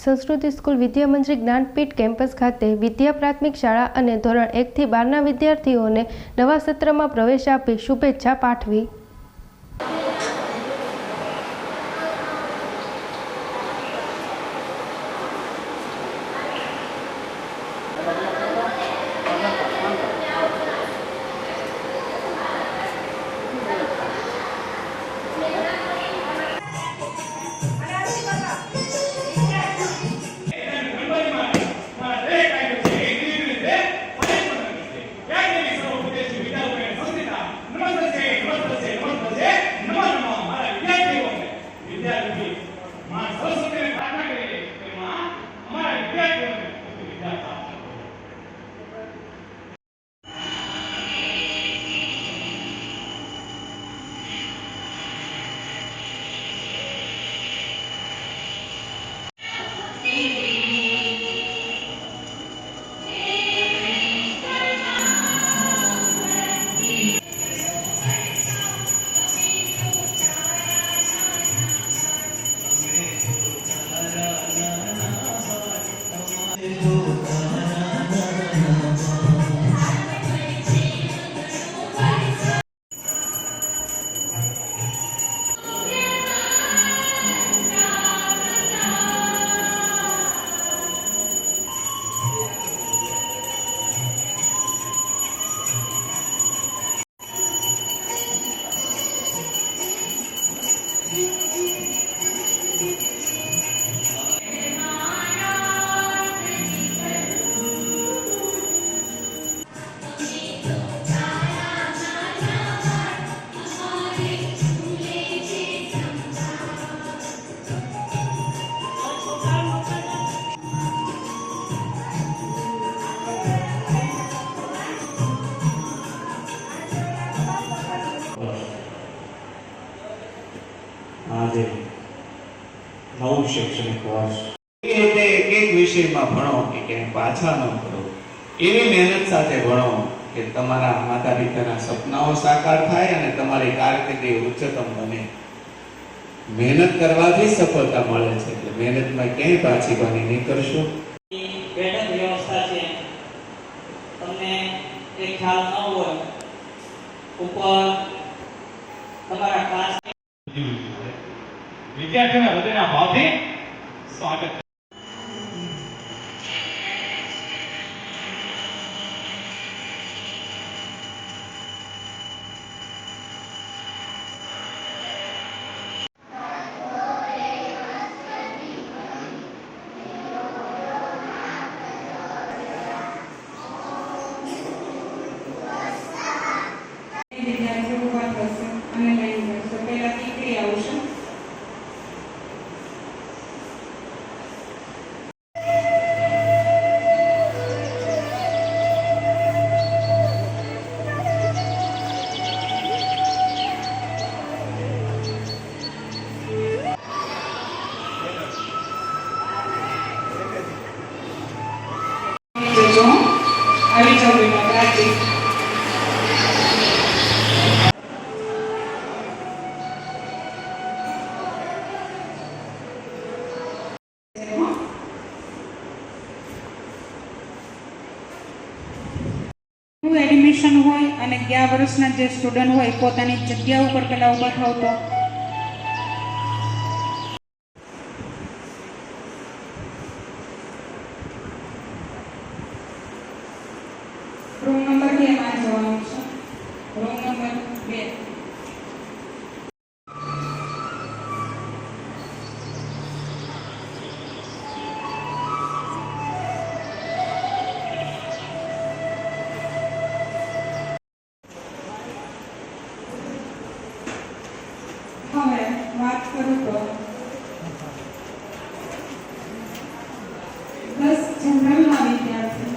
સંસ્કૃતિ school Vidyamandir Jnanpith campus ખાતે વિદ્યા પ્રાથમિક શાળા અને ધોરણ 1 થી 12ના વિદ્યાર્થીઓને નવા સત્રમાં પ્રવેશ આપી શુભેચ્છા પાઠવી. આજે નવું શૈક્ષણિક વર્ષ એ રીતે એક વિષયમાં ભણો કે ક્યાંય પાછા ન કરો, એવી મહેનત સાથે ભણો કે તમારા માતા પિતાના સપનાઓ સાકાર થાય અને તમારી કારકિર્દી ઉચ્ચતમ બને. મહેનત કરવાથી સફળતા મળે છે, એટલે મહેનતમાં ક્યાંય પાછીપાની નહીં કરશો. બેઠક વ્યવસ્થા છે, તમને એ ખ્યાલ ન હોય ઉપર તમારા ક્લાસ વિદ્યાર્થીઓના હૃદયના ભાવથી સ્વાગત. વિદ્યાર્થીઓ વાત કરશે અને લાઈન કરશે. પહેલા દીકરી આવશે. આવી જાઓ બેટા, પ્રાર્થી. એડમિશન હોય અને 11 વર્ષના જે સ્ટુડન્ટ હોય પોતાની જગ્યા ઉપર પેલા ઉભા થાવ તો રૂમ નંબર 2 માં જવાનું છે. Room number 2. હવે વાત કરું તો 10 જનરલના વિદ્યાર્થી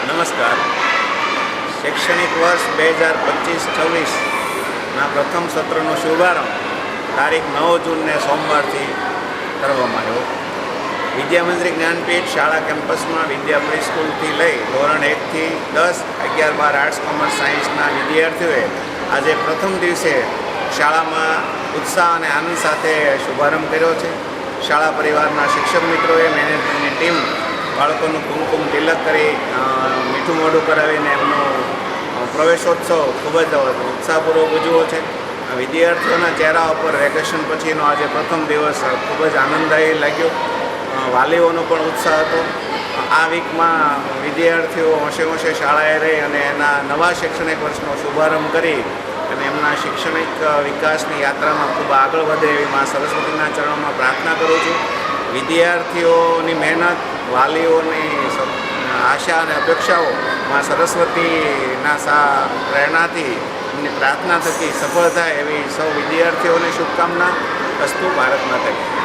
નમસ્કાર. શૈક્ષણિક વર્ષ 2025-26ના પ્રથમ સત્રનો શુભારંભ તારીખ 9 જૂનને સોમવારથી કરવામાં આવ્યો. વિદ્યામંત્રી જ્ઞાનપીઠ શાળા કેમ્પસમાં વિદ્યા પ્રી-સ્કૂલથી લઈ ધોરણ 1થી 10, 11, 12 આર્ટ્સ, કોમર્સ, સાયન્સના વિદ્યાર્થીઓએ આજે પ્રથમ દિવસે શાળામાં ઉત્સાહ અને આનંદ સાથે શુભારંભ કર્યો છે. શાળા પરિવારના શિક્ષક મિત્રોએ, મેનેજમેન્ટની ટીમ બાળકોનું કુમકુમ તિલક કરી મીઠું મોઢું કરાવીને એમનો પ્રવેશોત્સવ ખૂબ જ ઉત્સાહપૂર્વક ઉજવ્યો છે. વિદ્યાર્થીઓના ચહેરા ઉપર વેકેશન પછીનો આજે પ્રથમ દિવસ ખૂબ જ આનંદદાયી લાગ્યો. વાલીઓનો પણ ઉત્સાહ હતો. આ વીકમાં વિદ્યાર્થીઓ હોંશે શાળાએ રહી અને એના નવા શૈક્ષણિક વર્ષનો શુભારંભ કરી અને એમના શૈક્ષણિક વિકાસની યાત્રામાં ખૂબ આગળ વધે એવી મા સરસ્વતીના ચરણોમાં પ્રાર્થના કરું છું. વિદ્યાર્થીઓની મહેનત, વાલીઓની આશા અને અપેક્ષાઓ મા સરસ્વતીના પ્રેરણાથી એમની પ્રાર્થના થકી સફળ થાય એવી સૌ વિદ્યાર્થીઓને શુભકામના. અસ્તુ. ભારત માતા કી જય.